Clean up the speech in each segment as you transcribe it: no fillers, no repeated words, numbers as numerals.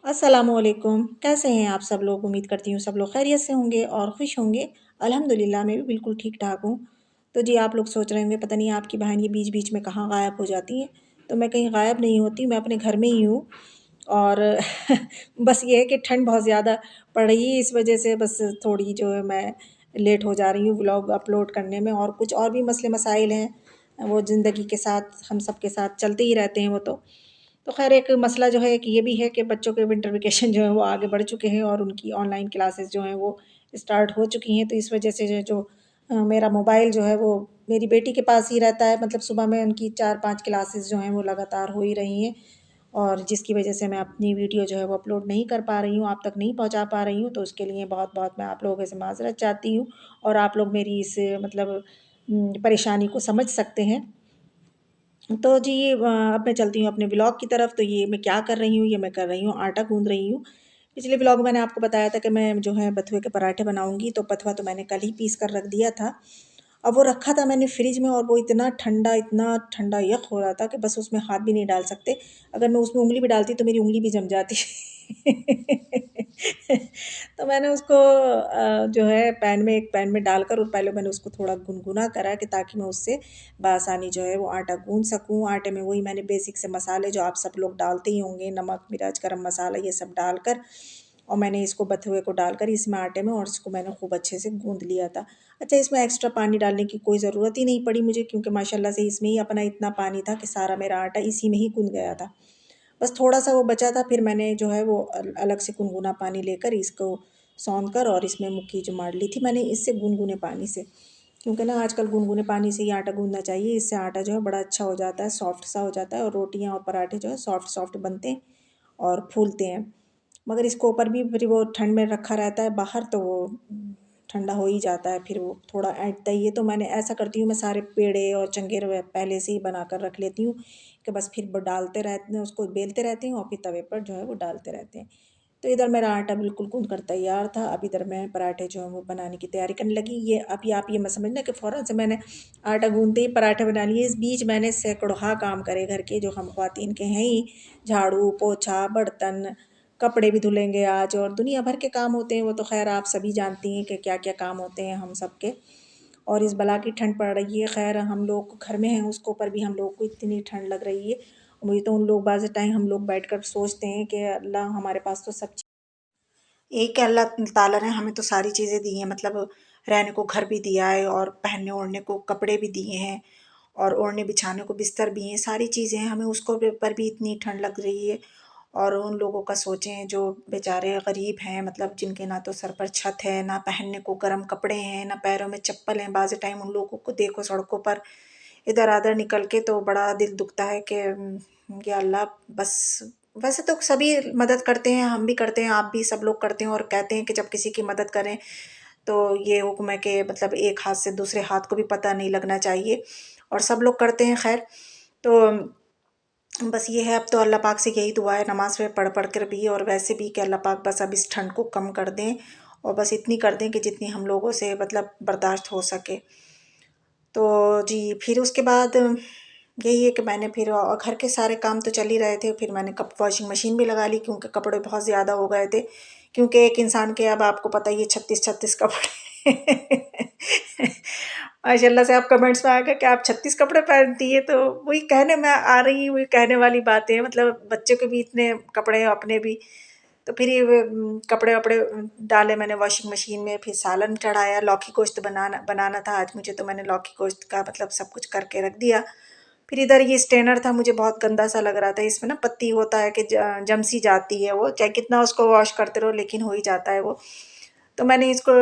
अस्सलामुअलैकुम। कैसे हैं आप सब लोग? उम्मीद करती हूँ सब लोग खैरियत से होंगे और खुश होंगे। अल्हम्दुलिल्लाह मैं भी बिल्कुल ठीक-ठाक हूँ। तो जी आप लोग सोच रहे होंगे पता नहीं आपकी बहन ये बीच-बीच में कहाँ गायब हो जाती हैं। तो मैं कहीं गायब नहीं होती, मैं अपने घर में ही हूँ और बस ये है कि ठंड बहुत ज़्यादा पड़ रही है, इस वजह से बस थोड़ी जो है मैं लेट हो जा रही हूँ व्लॉग अपलोड करने में और कुछ और भी मसले मसाइल हैं। वो ज़िंदगी के साथ हम सब के साथ चलते ही रहते हैं वो तो। तो ख़ैर एक मसला जो है कि ये भी है कि बच्चों के विंटर वेकेशन जो है वो आगे बढ़ चुके हैं और उनकी ऑनलाइन क्लासेस जो हैं वो स्टार्ट हो चुकी हैं। तो इस वजह से मेरा मोबाइल जो है वो मेरी बेटी के पास ही रहता है। मतलब सुबह में उनकी 4-5 क्लासेस जो हैं वो लगातार हो ही रही हैं और जिसकी वजह से मैं अपनी वीडियो जो है वो अपलोड नहीं कर पा रही हूँ, आप तक नहीं पहुँचा पा रही हूँ। तो उसके लिए बहुत-बहुत मैं आप लोगों से माज़रत चाहती हूँ और आप लोग मेरी इस मतलब परेशानी को समझ सकते हैं। तो जी अब मैं चलती हूँ अपने ब्लॉग की तरफ। तो ये मैं क्या कर रही हूँ, ये मैं कर रही हूँ आटा गूँध रही हूँ। पिछले ब्लॉग में मैंने आपको बताया था कि मैं जो है बथुए के पराठे बनाऊँगी, तो बथुआ तो मैंने कल ही पीस कर रख दिया था। अब वो रखा था मैंने फ्रिज में और वो इतना ठंडा यख़ हो रहा था कि बस उसमें हाथ भी नहीं डाल सकते। अगर मैं उसमें उँगली भी डालती तो मेरी उँगली भी जम जाती। तो मैंने उसको जो है एक पैन में डालकर और पहले मैंने उसको थोड़ा गुनगुना करा कि ताकि मैं उससे बआसानी जो है वो आटा गूँध सकूँ। आटे में वही मैंने बेसिक से मसाले जो आप सब लोग डालते ही होंगे, नमक, मिर्च, गरम मसाला ये सब डालकर और मैंने इसको बथुए को डालकर इसमें आटे में और इसको मैंने खूब अच्छे से गूँध लिया था। अच्छा, इसमें एक्स्ट्रा पानी डालने की कोई ज़रूरत ही नहीं पड़ी मुझे, क्योंकि माशाल्लाह से इसमें ही अपना इतना पानी था कि सारा मेरा आटा इसी में ही गूँध गया था। बस थोड़ा-सा वो बचा था, फिर मैंने जो है वो अलग से गुनगुना पानी लेकर इसको सौंध कर और इसमें मुक्की जो मार ली थी मैंने इससे गुनगुने पानी से। क्योंकि ना आजकल गुनगुने पानी से ही आटा गूँधना चाहिए, इससे आटा जो है बड़ा अच्छा हो जाता है, सॉफ्ट सा हो जाता है और रोटियाँ और पराठे जो है सॉफ्ट-सॉफ्ट बनते हैं और फूलते हैं। मगर इसको ऊपर भी फिर वो ठंड में रखा रहता है बाहर, तो वो ठंडा हो ही जाता है, फिर वो थोड़ा ऐंठता ही है। तो मैंने ऐसा करती हूँ, मैं सारे पेड़े और चंगे पहले से ही बनाकर रख लेती हूँ कि बस फिर डालते रहते हैं, उसको बेलते रहते हैं और फिर तवे पर जो है वो डालते रहते हैं। तो इधर मेरा आटा बिल्कुल गूँध कर तैयार था। अब इधर मैं पराठे जो हैं वो बनाने की तैयारी करने लगी। ये अभी आप ये मत समझना कि फ़ौरन से मैंने आटा गूँधते ही पराठे बना लिए। इस बीच मैंने सैकड़ों काम करे घर के, जो हम ख़वातीन के हैं ही। झाड़ू, पोछा, बर्तन, कपड़े भी धुलेंगे आज और दुनिया भर के काम होते हैं। वो तो ख़ैर आप सभी जानती हैं कि क्या-क्या काम होते हैं हम सब के। और इस बला की ठंड पड़ रही है, ख़ैर हम लोग घर में हैं, उसके ऊपर भी हम लोग को इतनी ठंड लग रही है। मुझे तो उन लोग बाज़ टाइम हम लोग बैठकर सोचते हैं कि अल्लाह हमारे पास तो सब एक है, अल्लाह ताला ने हमें तो सारी चीज़ें दी हैं, मतलब रहने को घर भी दिया है और पहनने ओढ़ने को कपड़े भी दिए हैं और ओढ़ने बिछाने को बिस्तर भी हैं, सारी चीज़ें हैं, हमें उसको पर भी इतनी ठंड लग रही है। और उन लोगों का सोचें जो बेचारे गरीब हैं, मतलब जिनके ना तो सर पर छत है, ना पहनने को गर्म कपड़े हैं, ना पैरों में चप्पल हैं। बाज़ टाइम उन लोगों को देखो सड़कों पर इधर-आधर निकल के तो बड़ा दिल दुखता है कि या अल्लाह बस। वैसे तो सभी मदद करते हैं, हम भी करते हैं, आप भी सब लोग करते हैं और कहते हैं कि जब किसी की मदद करें तो ये हुक्म है कि मतलब एक हाथ से दूसरे हाथ को भी पता नहीं लगना चाहिए और सब लोग करते हैं खैर। तो बस ये है, अब तो अल्लाह पाक से यही दुआ है नमाज़ में पढ़ कर भी और वैसे भी कि अल्लाह पाक बस अब इस ठंड को कम कर दें और बस इतनी कर दें कि जितनी हम लोगों से मतलब बर्दाश्त हो सके। तो जी, फिर उसके बाद यही है कि मैंने फिर घर के सारे काम तो चल ही रहे थे, फिर मैंने वॉशिंग मशीन भी लगा ली क्योंकि कपड़े बहुत ज़्यादा हो गए थे। क्योंकि एक इंसान के अब आपको पता ही है 36-36 कपड़े। माशाल्लाह से आप कमेंट्स में आएगा कि आप 36 कपड़े पहनती हैं, तो वही कहने में आ रही हैं, वही कहने वाली बातें हैं, मतलब बच्चों के भी इतने कपड़े हैं, अपने भी। तो फिर ये कपड़े-वपड़े डाले मैंने वॉशिंग मशीन में, फिर सालन चढ़ाया, लौकी गोश्त बनाना बनाना था आज मुझे, तो मैंने लौकी गोश्त का मतलब सब कुछ करके रख दिया। फिर इधर ये स्ट्रेनर था, मुझे बहुत गंदा सा लग रहा था, इसमें ना पत्ती होता है कि जम सी जाती है वो, चाहे कितना उसको वॉश करते रहो लेकिन हो ही जाता है वो। तो मैंने इसको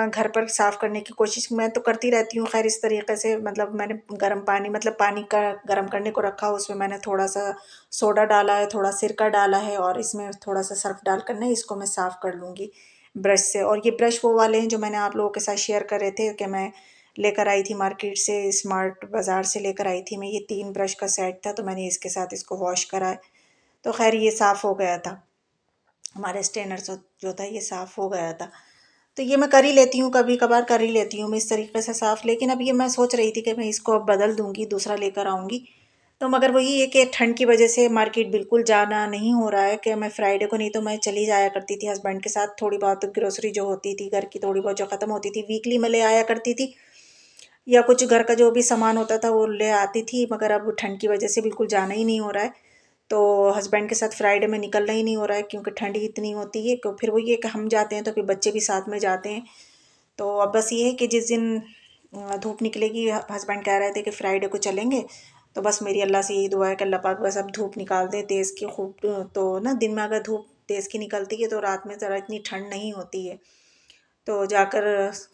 घर पर साफ़ करने की कोशिश मैं तो करती रहती हूँ ख़ैर इस तरीक़े से, मतलब मैंने गर्म पानी मतलब पानी का गर्म करने को रखा, उसमें मैंने थोड़ा-सा सोडा डाला है, थोड़ा सिरका डाला है और इसमें थोड़ा-सा सर्फ़ डालकर ना इसको मैं साफ़ कर लूँगी ब्रश से। और ये ब्रश वो वाले हैं जो मैंने आप लोगों के साथ शेयर करे थे कि मैं लेकर आई थी मार्केट से, स्मार्ट बाज़ार से लेकर आई थी मैं, ये 3 ब्रश का सेट था, तो मैंने इसके साथ इसको वॉश करा है। तो ख़ैर ये साफ़ हो गया था, हमारे स्ट्रेनर जो था ये साफ़ हो गया था। तो ये मैं कर ही लेती हूँ, कभी-कभार कर ही लेती हूँ मैं इस तरीके से साफ़, लेकिन अब ये मैं सोच रही थी कि मैं इसको अब बदल दूँगी, दूसरा लेकर आऊँगी। तो मगर वही है कि ठंड की वजह से मार्केट बिल्कुल जाना नहीं हो रहा है कि मैं फ्राइडे को, नहीं तो मैं चली जाया करती थी हस्बैंड के साथ, थोड़ी बहुत ग्रोसरी जो होती थी घर की थोड़ी बहुत जो ख़त्म होती थी वीकली मैं ले आया करती थी, या कुछ घर का जो भी सामान होता था वो ले आती थी। मगर अब ठंड की वजह से बिल्कुल जाना ही नहीं हो रहा है, तो हस्बैंड के साथ फ्राइडे में निकलना ही नहीं हो रहा है क्योंकि ठंड ही इतनी होती है। तो फिर वही है कि हम जाते हैं तो फिर बच्चे भी साथ में जाते हैं। तो अब बस ये है कि जिस दिन धूप निकलेगी, हस्बैंड कह रहे थे कि फ्राइडे को चलेंगे, तो बस मेरी अल्लाह से यही दुआ है कि अल्लाह पाक बस अब धूप निकाल दे तेज़ की खूब। तो ना दिन में अगर धूप तेज़ की निकलती है तो रात में ज़रा इतनी ठंड नहीं होती है। तो जाकर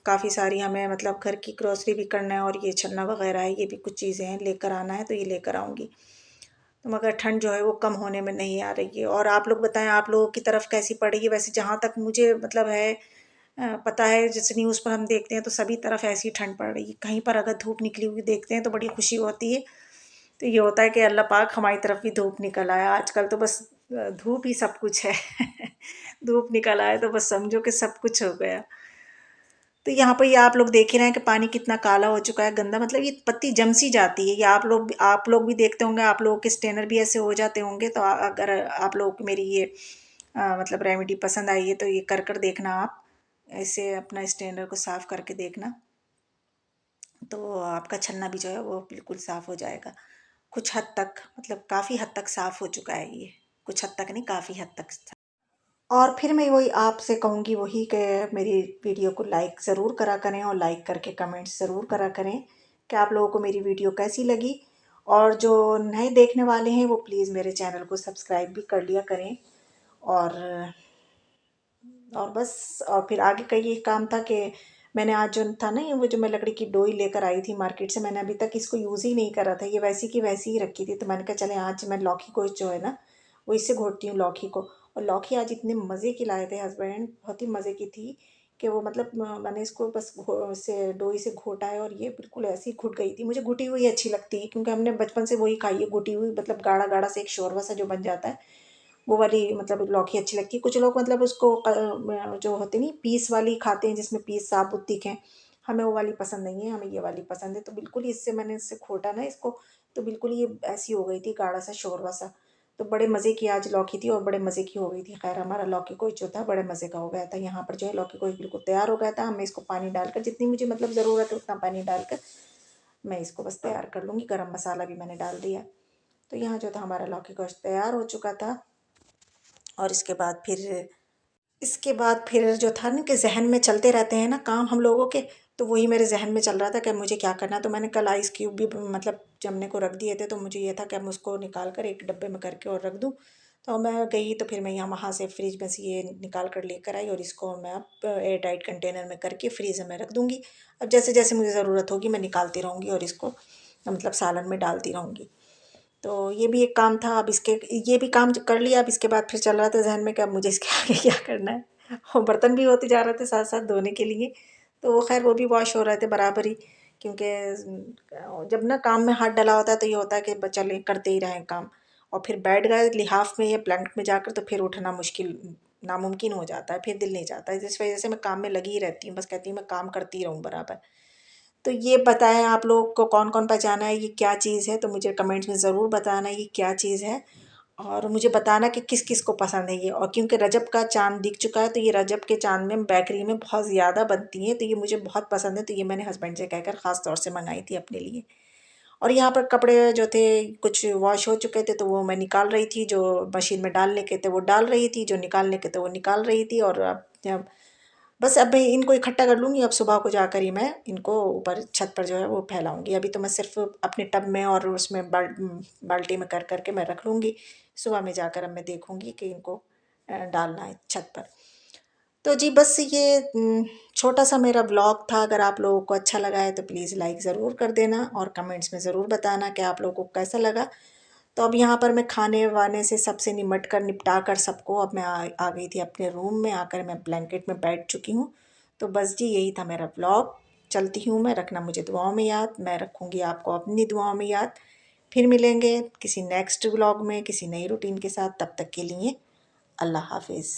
काफ़ी सारी हमें मतलब घर की ग्रोसरी भी करना है और ये छन्ना वगैरह है, ये भी कुछ चीज़ें हैं लेकर आना है, तो ये लेकर आऊँगी। तो मगर ठंड जो है वो कम होने में नहीं आ रही है। और आप लोग बताएं आप लोगों की तरफ कैसी पड़ रही है? वैसे जहाँ तक मुझे मतलब है पता है, जैसे न्यूज़ पर हम देखते हैं तो सभी तरफ ऐसी ठंड पड़ रही है। कहीं पर अगर धूप निकली हुई देखते हैं तो बड़ी खुशी होती है। तो ये होता है कि अल्लाह पाक हमारी तरफ भी धूप निकल आया। आजकल तो बस धूप ही सब कुछ है। धूप निकल आए तो बस समझो कि सब कुछ हो गया। तो यहाँ पर ये आप लोग देख ही रहे हैं कि पानी कितना काला हो चुका है, गंदा, मतलब ये पत्ती जम सी जाती है। ये आप लोग भी देखते होंगे, आप लोगों के स्टेनर भी ऐसे हो जाते होंगे। तो अगर आप लोगों को मेरी ये मतलब रेमेडी पसंद आई है तो ये कर देखना आप, ऐसे अपना स्टेनर को साफ़ करके देखना, तो आपका छन्ना भी जो है वो बिल्कुल साफ़ हो जाएगा। कुछ हद तक, मतलब काफ़ी हद तक साफ़ हो चुका है ये, कुछ हद तक नहीं, काफ़ी हद तक। और फिर मैं वही आपसे कहूँगी वही कि मेरी वीडियो को लाइक ज़रूर करा करें, और लाइक करके कमेंट्स ज़रूर करा करें कि आप लोगों को मेरी वीडियो कैसी लगी। और जो नए देखने वाले हैं वो प्लीज़ मेरे चैनल को सब्सक्राइब भी कर लिया करें। और बस, और फिर आगे का ये काम था कि मैंने आज जो था ना, ये वो जो मैं लकड़ी की डोई लेकर आई थी मार्केट से, मैंने अभी तक इसको यूज़ ही नहीं करा था, ये वैसी की वैसी ही रखी थी। तो मैंने कहा चले आज मैं लौकी को जो है ना वो इससे घोटती हूँ लौकी को। और लौकी आज इतने मज़े की लाए थे हस्बैंड, बहुत ही मज़े की थी कि वो मतलब मैंने इसको बस से डोई से घोटा है और ये बिल्कुल ऐसी घुट गई थी। मुझे घुटी हुई अच्छी लगती है क्योंकि हमने बचपन से वही खाई है, घुटी हुई, मतलब गाढ़ा गाढ़ा से एक शोरबा सा जो बन जाता है वो वाली मतलब लौकी अच्छी लगती है। कुछ लोग मतलब उसको जो होती नहीं पीस वाली खाते हैं जिसमें पीस साबुत दिखें, हमें वो वाली पसंद नहीं है, हमें ये वाली पसंद है। तो बिल्कुल ही इससे मैंने इससे खोटा ना इसको, तो बिल्कुल ये ऐसी हो गई थी गाढ़ा सा शोरबा सा। तो बड़े मज़े की आज लौकी थी और बड़े मज़े की हो गई थी। खैर हमारा लौकी कोई जो था बड़े मज़े का हो गया था। यहाँ पर जो है लौकी कोई बिल्कुल तैयार हो गया था। मैं इसको पानी डालकर, जितनी मुझे मतलब ज़रूरत है उतना पानी डालकर मैं इसको बस तैयार कर लूँगी। गरम मसाला भी मैंने डाल दिया। तो यहाँ जो था हमारा लौकी गोश्त तैयार हो चुका था। और इसके बाद फिर जो था ना कि जहन में चलते रहते हैं ना काम हम लोगों के, तो वही मेरे जहन में चल रहा था कि मुझे क्या करना है। तो मैंने कल आइस क्यूब भी मतलब जमने को रख दिए थे, तो मुझे ये था कि मैं उसको निकाल कर एक डब्बे में करके और रख दूँ। तो मैं गई तो फिर मैं यहाँ वहाँ से फ्रिज में से ये निकाल कर लेकर आई और इसको मैं अब एयर टाइट कंटेनर में करके फ्रीज़र में रख दूँगी। अब जैसे जैसे मुझे ज़रूरत होगी मैं निकालती रहूँगी और इसको मतलब सालन में डालती रहूँगी। तो ये भी एक काम था। अब इसके ये भी काम कर लिया, अब इसके बाद फिर चल रहा था ज़हन में कि अब मुझे इसके आगे क्या करना है। और बर्तन भी होते जा रहे थे साथ साथ धोने के लिए, तो वो खैर वो भी वॉश हो रहे थे बराबर ही, क्योंकि जब ना काम में हाथ डला होता है तो ये होता है कि चले करते ही रहें काम। और फिर बैठ गए लिहाफ में या प्लैंक में जाकर तो फिर उठना मुश्किल, नामुमकिन हो जाता है, फिर दिल नहीं चाहता है। जिस वजह से मैं काम में लगी ही रहती हूँ, बस कहती हूँ मैं काम करती रहूँ बराबर। तो ये बताएं आप लोग को कौन कौन पहचाना है ये क्या चीज़ है, तो मुझे कमेंट्स में ज़रूर बताना ये क्या चीज़ है। और मुझे बताना कि किस किस को पसंद है ये। और क्योंकि रजब का चाँद दिख चुका है तो ये रजब के चाँद में बेकरी में बहुत ज़्यादा बनती हैं, तो ये मुझे बहुत पसंद है। तो ये मैंने हस्बैंड से कहकर ख़ास तौर से मंगाई थी अपने लिए। और यहाँ पर कपड़े जो थे कुछ वॉश हो चुके थे तो वो मैं निकाल रही थी, जो मशीन में डालने के थे वो डाल रही थी, जो निकालने के थे वो निकाल रही थी। और अब जब बस अब मैं इनको इकट्ठा कर लूँगी, अब सुबह को जाकर ही मैं इनको ऊपर छत पर जो है वो फैलाऊँगी। अभी तो मैं सिर्फ़ अपने टब में और उसमें बाल्टी में कर के मैं रख लूँगी। सुबह में जाकर अब मैं देखूँगी कि इनको डालना है छत पर। तो जी बस ये छोटा-सा मेरा व्लॉग था। अगर आप लोगों को अच्छा लगा है तो प्लीज़ लाइक ज़रूर कर देना और कमेंट्स में ज़रूर बताना कि आप लोगों को कैसा लगा। तो अब यहाँ पर मैं खाने-वाने से सबसे निपटा कर सबको अब मैं आ गई थी अपने रूम में, आकर मैं ब्लैंकेट में बैठ चुकी हूँ। तो बस जी यही था मेरा व्लॉग। चलती हूँ मैं, रखना मुझे दुआओं में याद, मैं रखूँगी आपको अपनी दुआओं में याद। फिर मिलेंगे किसी नेक्स्ट व्लॉग में किसी नई रूटीन के साथ, तब तक के लिए अल्लाह हाफ़िज़।